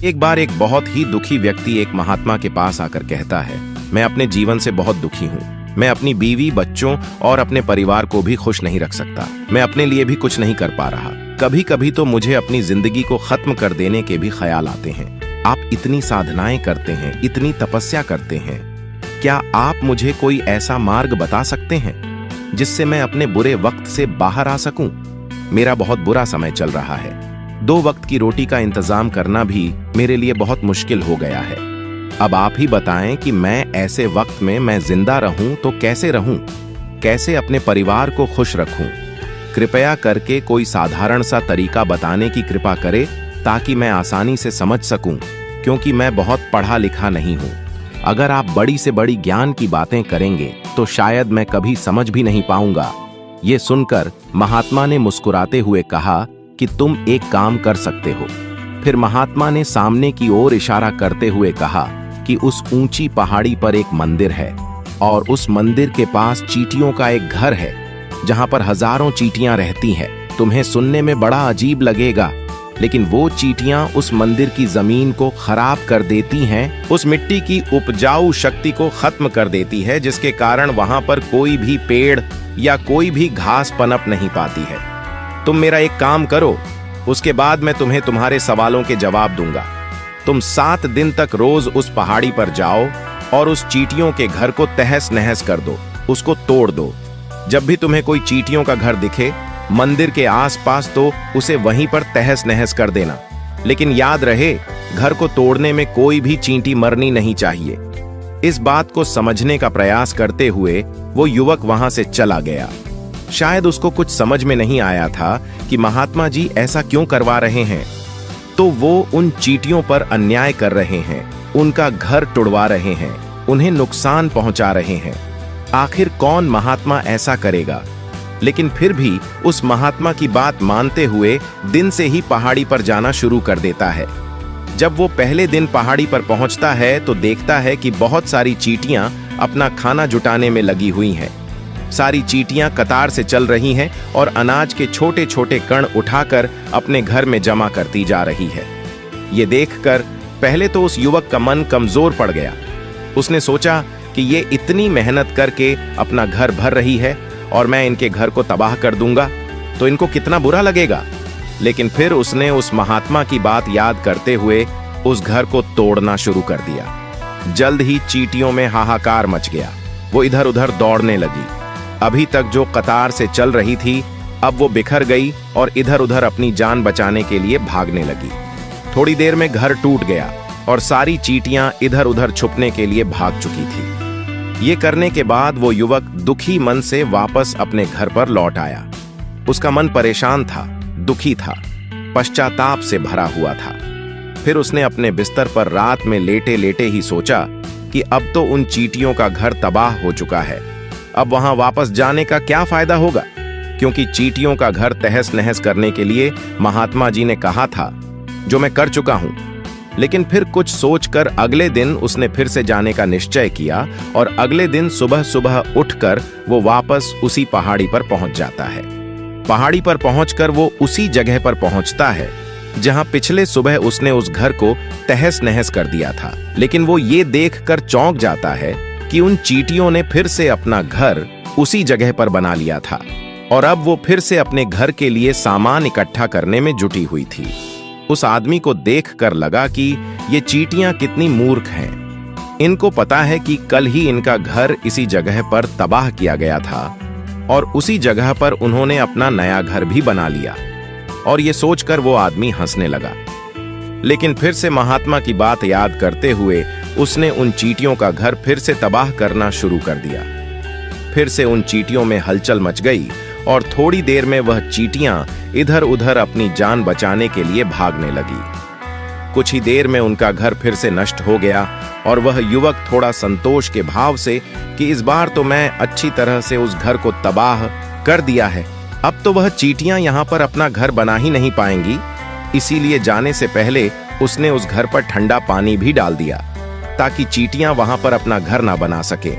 एक बार एक बहुत ही दुखी व्यक्ति एक महात्मा के पास आकर कहता है, मैं अपने जीवन से बहुत दुखी हूँ। मैं अपनी बीवी, बच्चों और अपने परिवार को भी खुश नहीं रख सकता। मैं अपने लिए भी कुछ नहीं कर पा रहा। कभी कभी तो मुझे अपनी जिंदगी को खत्म कर देने के भी ख्याल आते हैं। आप इतनी साधनाएं करते हैं, इतनी तपस्या करते हैं, क्या आप मुझे कोई ऐसा मार्ग बता सकते हैं जिससे मैं अपने बुरे वक्त से बाहर आ सकूं? मेरा बहुत बुरा समय चल रहा है। 2 वक्त की रोटी का इंतजाम करना भी मेरे लिए बहुत मुश्किल हो गया है। अब आप ही बताएं कि मैं ऐसे वक्त में मैं जिंदा रहूं तो कैसे रहूं? कैसे अपने परिवार को खुश रखूं? कृपया करके कोई साधारण सा तरीका बताने की कृपा करें ताकि मैं आसानी से समझ सकूं, क्योंकि मैं बहुत पढ़ा लिखा नहीं हूं। अगर आप बड़ी से बड़ी ज्ञान की बातें करेंगे तो शायद मैं कभी समझ भी नहीं पाऊंगा। ये सुनकर महात्मा ने मुस्कुराते हुए कहा कि तुम एक काम कर सकते हो। फिर महात्मा ने सामने की ओर इशारा करते हुए कहा कि उस ऊंची पहाड़ी पर एक मंदिर है और उस मंदिर के पास चींटियों का एक घर है जहां पर हजारों चींटियां रहती हैं। तुम्हें सुनने में बड़ा अजीब लगेगा, लेकिन वो चींटियां उस मंदिर की जमीन को खराब कर देती हैं, उस मिट्टी की उपजाऊ शक्ति को खत्म कर देती है, जिसके कारण वहां पर कोई भी पेड़ या कोई भी घास पनप नहीं पाती है। तुम मेरा एक काम करो, उसके बाद मैं तुम्हें तुम्हारे सवालों के जवाब दूंगा। तुम 7 दिन तक रोज उस पहाड़ी पर जाओ और उस चींटियों के घर को तहस नहस कर दो, उसको तोड़ दो। जब भी तुम्हें कोई चींटियों का घर दिखे मंदिर के आसपास, तो उसे वहीं पर तहस नहस कर देना। लेकिन याद रहे, घर को तोड़ने में कोई भी चींटी मरनी नहीं चाहिए। इस बात को समझने का प्रयास करते हुए वो युवक वहां से चला गया। शायद उसको कुछ समझ में नहीं आया था कि महात्मा जी ऐसा क्यों करवा रहे हैं। तो वो उन चींटियों पर अन्याय कर रहे हैं, उनका घर तुड़वा रहे हैं, उन्हें नुकसान पहुंचा रहे हैं। आखिर कौन महात्मा ऐसा करेगा? लेकिन फिर भी उस महात्मा की बात मानते हुए दिन से ही पहाड़ी पर जाना शुरू कर देता है। जब वो पहले दिन पहाड़ी पर पहुंचता है तो देखता है कि बहुत सारी चींटियां अपना खाना जुटाने में लगी हुई हैं। सारी चींटियां कतार से चल रही हैं और अनाज के छोटे छोटे कण उठाकर अपने घर में जमा करती जा रही है। ये देखकर पहले तो उस युवक का मन कमजोर पड़ गया। उसने सोचा कि ये इतनी मेहनत करके अपना घर भर रही है और मैं इनके घर को तबाह कर दूंगा तो इनको कितना बुरा लगेगा। लेकिन फिर उसने उस महात्मा की बात याद करते हुए उस घर को तोड़ना शुरू कर दिया। जल्द ही चींटियों में हाहाकार मच गया। वो इधर उधर दौड़ने लगी। अभी तक जो कतार से चल रही थी, अब वो बिखर गई और इधर उधर अपनी जान बचाने के लिए भागने लगी। थोड़ी देर में घर टूट गया और सारी चींटियां इधर उधर छुपने के लिए भाग चुकी थी। ये करने के बाद वो युवक दुखी मन से वापस अपने घर पर लौट आया। उसका मन परेशान था, दुखी था, पश्चाताप से भरा हुआ था। फिर उसने अपने बिस्तर पर रात में लेटे लेटे ही सोचा कि अब तो उन चींटियों का घर तबाह हो चुका है। अब वहां वापस जाने का क्या फायदा होगा, क्योंकि चींटियों का घर तहस नहस करने के लिए महात्मा जी ने कहा था, जो मैं कर चुका हूं। लेकिन फिर कुछ सोचकर अगले दिन उसने फिर से जाने का निश्चय किया और अगले दिन सुबह सुबह उठकर वो वापस उसी पहाड़ी पर पहुंच जाता है। पहाड़ी पर पहुंचकर वो उसी जगह पर पहुंचता है जहां पिछले सुबह उसने उस घर को तहस नहस कर दिया था। लेकिन वो ये देखकर चौंक जाता है कि उन चींटियों ने फिर से अपना घर उसी जगह पर बना लिया था और अब वो फिर से अपने घर के लिए सामान इकट्ठा करने में जुटी हुई थी। उस आदमी को देखकर लगा कि ये चींटियां कितनी मूर्ख हैं। इनको पता है कि कल ही इनका घर इसी जगह पर तबाह किया गया था और उसी जगह पर उन्होंने अपना नया घर भी बना लिया। और ये सोचकर वो आदमी हंसने लगा। लेकिन फिर से महात्मा की बात याद करते हुए उसने उन चींटियों का घर फिर से तबाह करना शुरू कर दिया। फिर से उन चींटियों में हलचल मच गई और थोड़ी देर में वह चींटियां इधर उधर अपनी जान बचाने के लिए भागने लगी। कुछ ही देर में उनका घर फिर से नष्ट हो गया और वह युवक थोड़ा संतोष के भाव से कि इस बार तो मैं अच्छी तरह से उस घर को तबाह कर दिया है, अब तो वह चींटियां यहां पर अपना घर बना ही नहीं पाएंगी। इसीलिए जाने से पहले उसने उस घर पर ठंडा पानी भी डाल दिया ताकि चींटियां वहां पर अपना घर ना बना सके।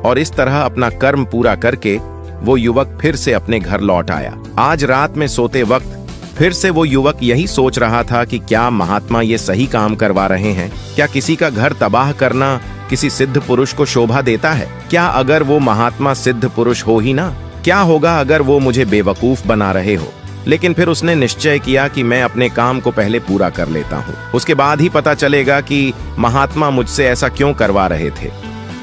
और इस तरह अपना कर्म पूरा करके वो युवक फिर से अपने घर लौट आया। आज रात में सोते वक्त फिर से वो युवक यही सोच रहा था कि क्या महात्मा ये सही काम करवा रहे हैं? क्या किसी का घर तबाह करना किसी सिद्ध पुरुष को शोभा देता है? क्या अगर वो महात्मा सिद्ध पुरुष हो ही ना? क्या होगा अगर वो मुझे बेवकूफ बना रहे हो? लेकिन फिर उसने निश्चय किया कि मैं अपने काम को पहले पूरा कर लेता हूँ, उसके बाद ही पता चलेगा कि महात्मा मुझसे ऐसा क्यों करवा रहे थे।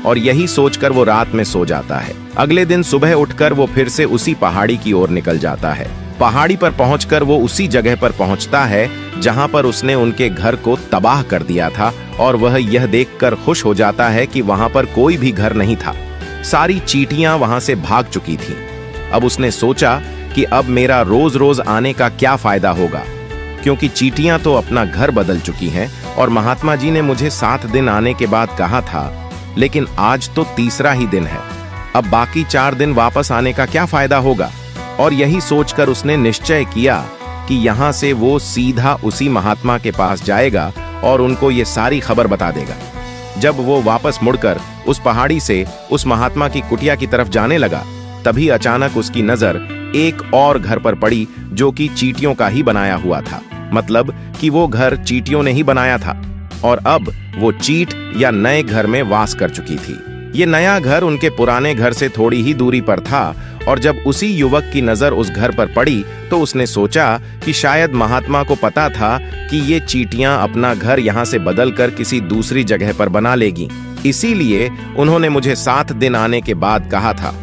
और यही सोचकर वो रात में सो जाता है। अगले दिन सुबह उठकर वो फिर से उसी पहाड़ी की ओर निकल जाता है। पहाड़ी पर पहुंचकर वो उसी जगह पर पहुंचता है जहां पर उसने उनके घर को तबाह कर दिया था, और वह यह देखकर खुश हो जाता है कि वहां पर कोई भी घर नहीं था। सारी चींटियां वहां से भाग चुकी थीं। अब उसने सोचा कि अब मेरा रोज रोज आने का क्या फायदा होगा, क्योंकि चींटियां तो अपना घर बदल चुकी हैं और महात्मा जी ने मुझे 7 दिन आने के बाद कहा था, लेकिन आज तो तीसरा ही दिन है। अब बाकी 4 दिन वापस आने का क्या फायदा होगा? और यही सोचकर उसने निश्चय किया कि यहाँ से वो सीधा उसी महात्मा के पास जाएगा और उनको ये सारी खबर बता देगा। जब वो वापस मुड़कर उस पहाड़ी से उस महात्मा की कुटिया की तरफ जाने लगा, तभी अचानक उसकी नजर एक और घर पर पड़ी जो कि चींटियों का ही बनाया हुआ था। मतलब कि वो घर चींटियों ने ही बनाया था और अब वो चींट या नए घर में वास कर चुकी थी। ये नया घर उनके पुराने घर से थोड़ी ही दूरी पर था, और जब उसी युवक की नजर उस घर पर पड़ी तो उसने सोचा कि शायद महात्मा को पता था कि ये चींटियां अपना घर यहाँ से बदलकर किसी दूसरी जगह पर बना लेगी, इसीलिए उन्होंने मुझे 7 दिन आने के बाद कहा था।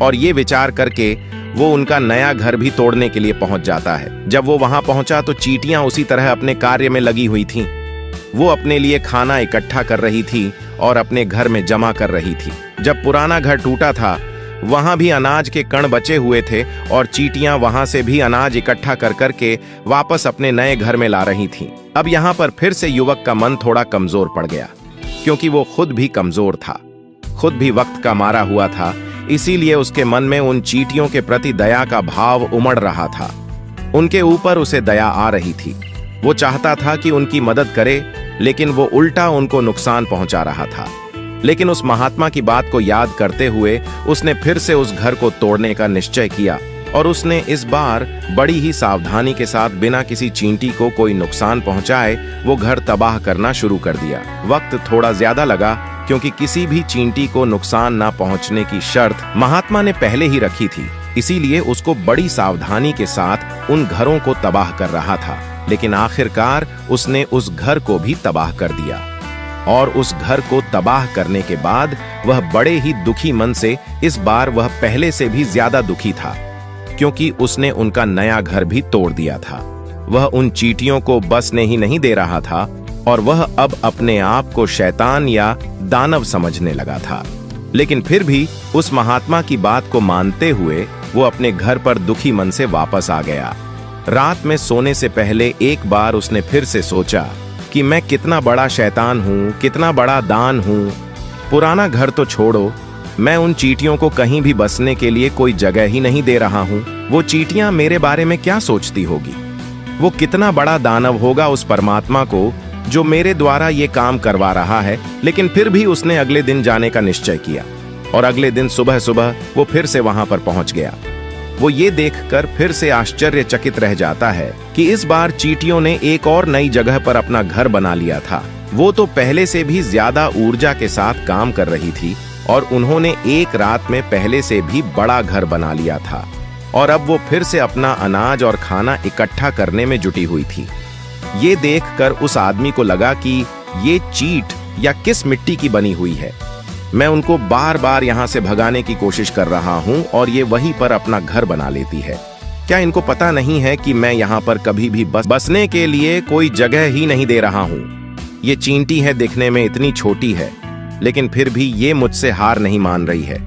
और ये विचार करके वो उनका नया घर भी तोड़ने के लिए पहुंच जाता है। जब वो वहां पहुंचा तो चींटियां उसी तरह अपने कार्य में लगी हुई थीं। वो अपने लिए खाना इकट्ठा कर रही थी और अपने घर में जमा कर रही थी। जब पुराना घर टूटा था वहां भी अनाज के कण बचे हुए थे और चींटियां वहां से भी अनाज इकट्ठा कर करके वापस अपने नए घर में ला रही थीं। अब यहाँ पर फिर से युवक का मन थोड़ा कमजोर पड़ गया, क्योंकि वो खुद भी कमजोर था, खुद भी वक्त का मारा हुआ था। इसीलिए उसके मन में उन चींटियों के प्रति दया का भाव उमड़ रहा था। उनके ऊपर उसे दया आ रही थी। वो चाहता था कि उनकी मदद करे, लेकिन वो उल्टा उनको नुकसान पहुंचा रहा था। लेकिन उस महात्मा की बात को याद करते हुए उसने फिर से उस घर को तोड़ने का निश्चय किया, और उसने इस बार बड़ी ही सावधानी के साथ बिना किसी चींटी को कोई नुकसान पहुंचाए वो घर तबाह करना शुरू कर दिया। वक्त थोड़ा ज्यादा लगा, क्योंकि किसी भी चींटी को नुकसान ना पहुंचने की शर्त महात्मा ने पहले ही रखी थी। इसीलिए उसको बड़ी सावधानी के साथ उन घरों को तबाह कर रहा था। लेकिन आखिरकार उसने उस घर को भी तबाह कर दिया, और उस घर को तबाह करने के बाद वह बड़े ही दुखी मन से, इस बार वह पहले से भी ज्यादा दुखी था, क्योंकि उसने उनका नया घर भी तोड़ दिया था। वह उन चींटियों को बसने ही नहीं दे रहा था, और वह अब अपने आप को शैतान या दानव समझने लगा था। लेकिन फिर भी उस महात्मा की बात को मानते हुए वो अपने घर पर दुखी मन से वापस आ गया। रात में सोने से पहले एक बार उसने फिर से सोचा कि मैं कितना बड़ा शैतान हूँ, कितना बड़ा दान हूँ। पुराना घर तो छोड़ो, मैं उन चींटियों को कहीं भी बसने के लिए कोई जगह ही नहीं दे रहा हूँ। वो चींटियां मेरे बारे में क्या सोचती होगी? वो कितना बड़ा दानव होगा उस परमात्मा को जो मेरे द्वारा ये काम करवा रहा है। लेकिन फिर भी उसने अगले दिन जाने का निश्चय किया, और अगले दिन सुबह सुबह वो फिर से वहां पर पहुंच गया। वो ये देखकर फिर से आश्चर्यचकित रह जाता है कि इस बार चींटियों ने एक और नई जगह पर अपना घर बना लिया था। वो तो पहले से भी ज्यादा ऊर्जा के साथ काम कर रही थी, और उन्होंने एक रात में पहले से भी बड़ा घर बना लिया था, और अब वो फिर से अपना अनाज और खाना इकट्ठा करने में जुटी हुई थी। ये देखकर उस आदमी को लगा कि ये चींट या किस मिट्टी की बनी हुई है। मैं उनको बार बार यहाँ से भगाने की कोशिश कर रहा हूँ और ये वहीं पर अपना घर बना लेती है। क्या इनको पता नहीं है कि मैं यहाँ पर कभी भी बसने के लिए कोई जगह ही नहीं दे रहा हूँ? ये चींटी है, दिखने में इतनी छोटी है, लेकिन फिर भी ये मुझसे हार नहीं मान रही है।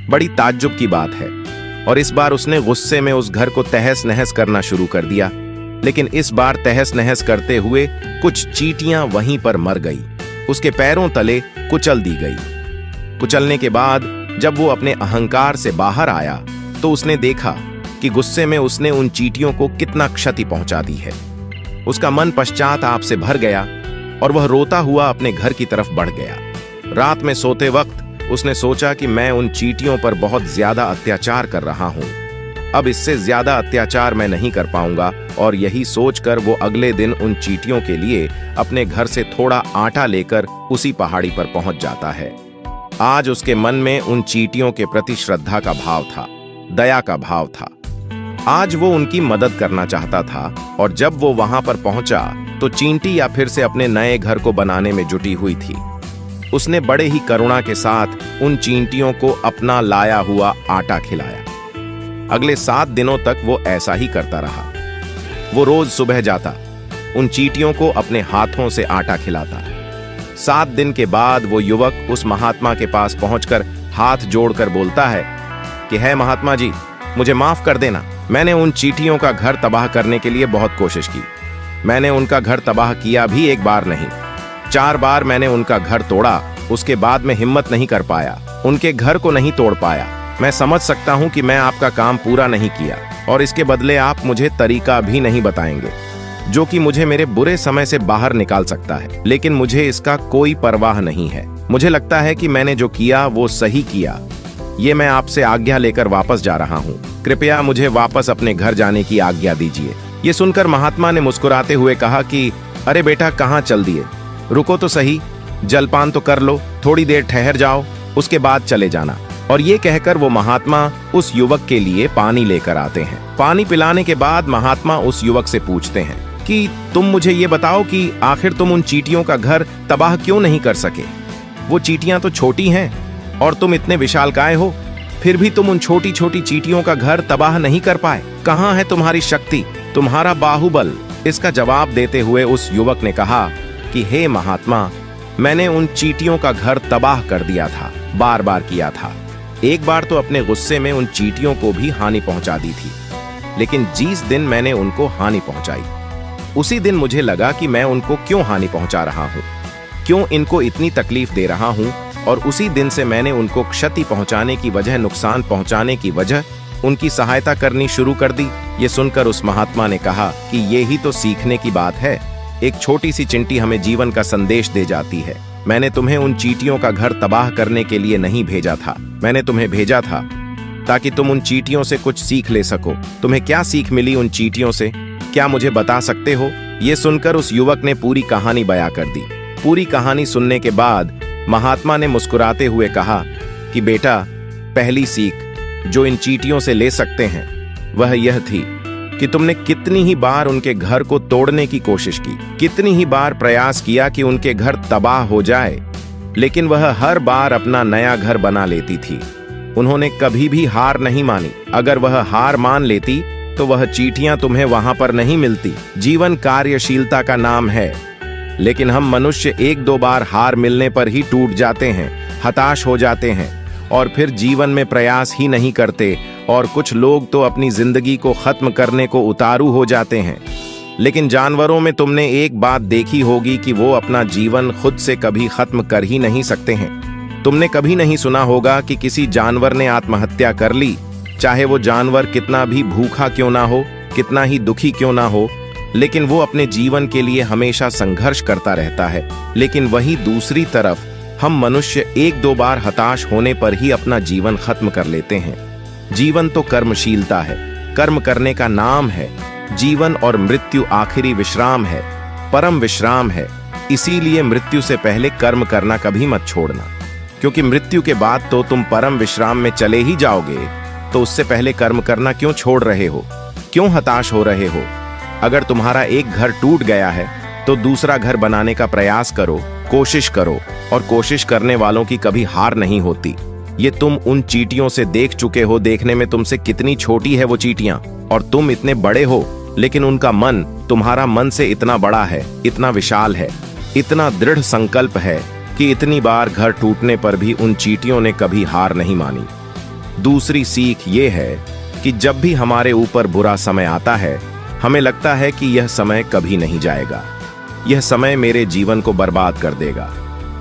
बड़ी ताज्जुब की बात है। और इस बार उसने गुस्से में उस घर को तहस नहस करना शुरू कर दिया। लेकिन इस बार तहस नहस करते हुए कुछ चींटियां वहीं पर मर गई, उसके पैरों तले कुचल दी गई। कुचलने के बाद जब वो अपने अहंकार से बाहर आया तो उसने देखा कि गुस्से में उसने उन चींटियों को कितना क्षति पहुंचा दी है। उसका मन पश्चाताप से भर गया और वह रोता हुआ अपने घर की तरफ बढ़ गया। रात में सोते वक्त उसने सोचा कि मैं उन चींटियों पर बहुत ज्यादा अत्याचार कर रहा हूं। अब इससे ज्यादा अत्याचार मैं नहीं कर पाऊंगा। और यही सोचकर वो अगले दिन उन चींटियों के लिए अपने घर से थोड़ा आटा लेकर उसी पहाड़ी पर पहुंच जाता है। आज उसके मन में उन चींटियों के प्रति श्रद्धा का भाव था, दया का भाव था। आज वो उनकी मदद करना चाहता था। और जब वो वहां पर पहुंचा तो चींटी या फिर से अपने नए घर को बनाने में जुटी हुई थी। उसने बड़े ही करुणा के साथ उन चींटियों को अपना लाया हुआ आटा खिलाया। अगले 7 दिनों तक वो ऐसा ही करता रहा। वो रोज सुबह जाता, उन चींटियों को अपने हाथों से आटा खिलाता। 7 दिन के बाद वो युवक उस महात्मा के पास पहुंचकर हाथ जोड़कर बोलता है कि है महात्मा जी, मुझे माफ कर देना। मैंने उन चींटियों का घर तबाह करने के लिए बहुत कोशिश की। मैंने उनका घर तबाह किया भी एक बार नहीं, 4 बार मैंने उनका घर तोड़ा। उसके बाद मैं हिम्मत नहीं कर पाया, उनके घर को नहीं तोड़ पाया। मैं समझ सकता हूं कि मैं आपका काम पूरा नहीं किया और इसके बदले आप मुझे तरीका भी नहीं बताएंगे जो कि मुझे मेरे बुरे समय से बाहर निकाल सकता है। लेकिन मुझे इसका कोई परवाह नहीं है। मुझे लगता है कि मैंने जो किया वो सही किया। ये मैं आपसे आज्ञा लेकर वापस जा रहा हूँ। कृपया मुझे वापस अपने घर जाने की आज्ञा दीजिए। ये सुनकर महात्मा ने मुस्कुराते हुए कहा कि अरे बेटा, कहाँ चल दिए? रुको तो सही, जलपान तो कर लो, थोड़ी देर ठहर जाओ, उसके बाद चले जाना। और ये कहकर वो महात्मा उस युवक के लिए पानी लेकर आते हैं। पानी पिलाने के बाद महात्मा उस युवक से पूछते हैं कि तुम मुझे ये बताओ कि आखिर तुम उन चींटियों का घर तबाह क्यों नहीं कर सके? वो चींटियां तो छोटी हैं और तुम इतने विशालकाय हो, फिर भी तुम उन छोटी छोटी चींटियों का घर तबाह नहीं कर पाए। कहाँ है तुम्हारी शक्ति, तुम्हारा बाहुबल? इसका जवाब देते हुए उस युवक ने कहा कि हे महात्मा, मैंने उन चींटियों का घर तबाह कर दिया था, बार बार किया था। एक बार तो अपने गुस्से में उन चींटियों को भी हानि पहुंचा दी थी, लेकिन जिस दिन मैंने उनको हानि पहुंचाई, उसी दिन मुझे लगा कि मैं उनको क्यों हानि पहुंचा रहा हूं, क्यों इनको इतनी तकलीफ दे रहा हूं। और उसी दिन से मैंने उनको क्षति पहुंचाने की वजह, नुकसान पहुंचाने की वजह, उनकी सहायता करनी शुरू कर दी। ये सुनकर उस महात्मा ने कहा कि ये ही तो सीखने की बात है। एक छोटी सी चिंटी हमें जीवन का संदेश दे जाती है। मैंने तुम्हें उन चींटियों का घर तबाह करने के लिए नहीं भेजा था, मैंने तुम्हें भेजा था ताकि तुम उन चींटियों से कुछ सीख ले सको। तुम्हें क्या सीख मिली उन चींटियों से, क्या मुझे बता सकते हो? ये सुनकर उस युवक ने पूरी कहानी बयां कर दी। पूरी कहानी सुनने के बाद महात्मा ने मुस्कुराते हुए कहा कि बेटा, पहली सीख जो इन चींटियों से ले सकते हैं वह यह थी कि तुमने कितनी ही बार उनके घर को तोड़ने की कोशिश की, कितनी ही बार प्रयास किया कि उनके घर तबाह हो जाए, लेकिन वह हर बार अपना नया घर बना लेती थी। उन्होंने कभी भी हार नहीं मानी। अगर वह हार मान लेती तो वह चींटियां तुम्हें वहां पर नहीं मिलती। जीवन कार्यशीलता का नाम है, लेकिन हम मनुष्य 1-2 बार हार मिलने पर ही टूट जाते हैं, हताश हो जाते हैं और फिर जीवन में प्रयास ही नहीं करते। और कुछ लोग तो अपनी जिंदगी को खत्म करने को उतारू हो जाते हैं। लेकिन जानवरों में तुमने एक बात देखी होगी कि वो अपना जीवन खुद से कभी खत्म कर ही नहीं सकते हैं। तुमने कभी नहीं सुना होगा कि किसी जानवर ने आत्महत्या कर ली, चाहे वो जानवर कितना भी भूखा क्यों ना हो, कितना ही दुखी क्यों ना हो, लेकिन वो अपने जीवन के लिए हमेशा संघर्ष करता रहता है। लेकिन वही दूसरी तरफ हम मनुष्य 1-2 बार हताश होने पर ही अपना जीवन खत्म कर लेते हैं। जीवन तो कर्मशीलता है, कर्म करने का नाम है। जीवन और मृत्यु आखिरी विश्राम है, परम विश्राम है। इसीलिए मृत्यु से पहले कर्म करना कभी मत छोड़ना, क्योंकि मृत्यु के बाद तो तुम परम विश्राम में चले ही जाओगे। तो उससे पहले कर्म करना क्यों छोड़ रहे हो, क्यों हताश हो रहे हो? अगर तुम्हारा एक घर टूट गया है तो दूसरा घर बनाने का प्रयास करो, कोशिश करो। और कोशिश करने वालों की कभी हार नहीं होती। ये तुम उन चींटियों से देख चुके हो। देखने में तुमसे कितनी छोटी है वो चींटियां और तुम इतने बड़े हो, लेकिन उनका मन तुम्हारा मन से इतना बड़ा है, इतना विशाल है, इतना दृढ़ संकल्प है कि इतनी बार घर टूटने पर भी उन चींटियों ने कभी हार नहीं मानी। दूसरी सीख ये है कि जब भी हमारे ऊपर बुरा समय आता है, हमें लगता है कि यह समय कभी नहीं जाएगा, यह समय मेरे जीवन को बर्बाद कर देगा,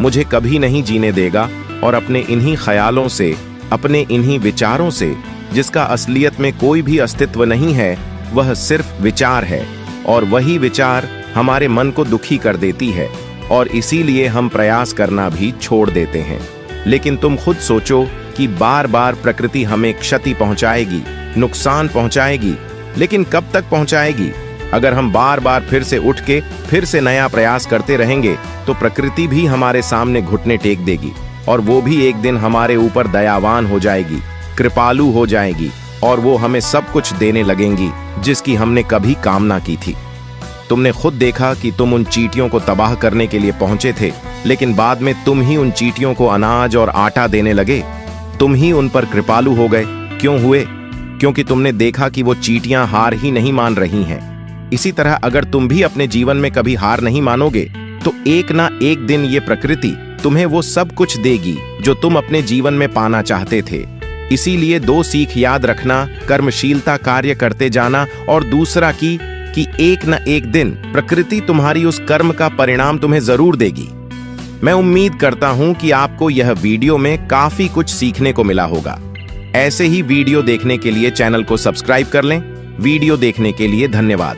मुझे कभी नहीं जीने देगा। और अपने इन्हीं ख्यालों से, अपने इन्हीं विचारों से, जिसका असलियत में कोई भी अस्तित्व नहीं है, वह सिर्फ विचार है, और वही विचार हमारे मन को दुखी कर देती है और इसीलिए हम प्रयास करना भी छोड़ देते हैं। लेकिन तुम खुद सोचो कि बार बार प्रकृति हमें क्षति पहुंचाएगी, नुकसान पहुंचाएगी, लेकिन कब तक पहुंचाएगी? अगर हम बार बार फिर से उठ के फिर से नया प्रयास करते रहेंगे तो प्रकृति भी हमारे सामने घुटने टेक देगी और वो भी एक दिन हमारे ऊपर दयावान हो जाएगी, कृपालु हो जाएगी और वो हमें सब कुछ देने लगेंगी जिसकी हमने कभी कामना की थी। तुमने खुद देखा कि तुम उन चींटियों को तबाह करने के लिए पहुंचे थे, लेकिन बाद में तुम ही उन चींटियों को अनाज और आटा देने लगे। तुम ही उन पर कृपालु हो गए। क्यों हुए? क्योंकि तुमने देखा कि वो चींटियां हार ही नहीं मान रही हैं। इसी तरह अगर तुम भी अपने जीवन में कभी हार नहीं मानोगे तो एक ना एक दिन ये प्रकृति तुम्हें वो सब कुछ देगी जो तुम अपने जीवन में पाना चाहते थे। इसीलिए 2 सीख याद रखना, कर्मशीलता कार्य करते जाना, और दूसरा कि एक न एक दिन प्रकृति तुम्हारी उस कर्म का परिणाम तुम्हें जरूर देगी। मैं उम्मीद करता हूं कि आपको यह वीडियो में काफी कुछ सीखने को मिला होगा। ऐसे ही वीडियो देखने के लिए चैनल को सब्सक्राइब कर लें। वीडियो देखने के लिए धन्यवाद।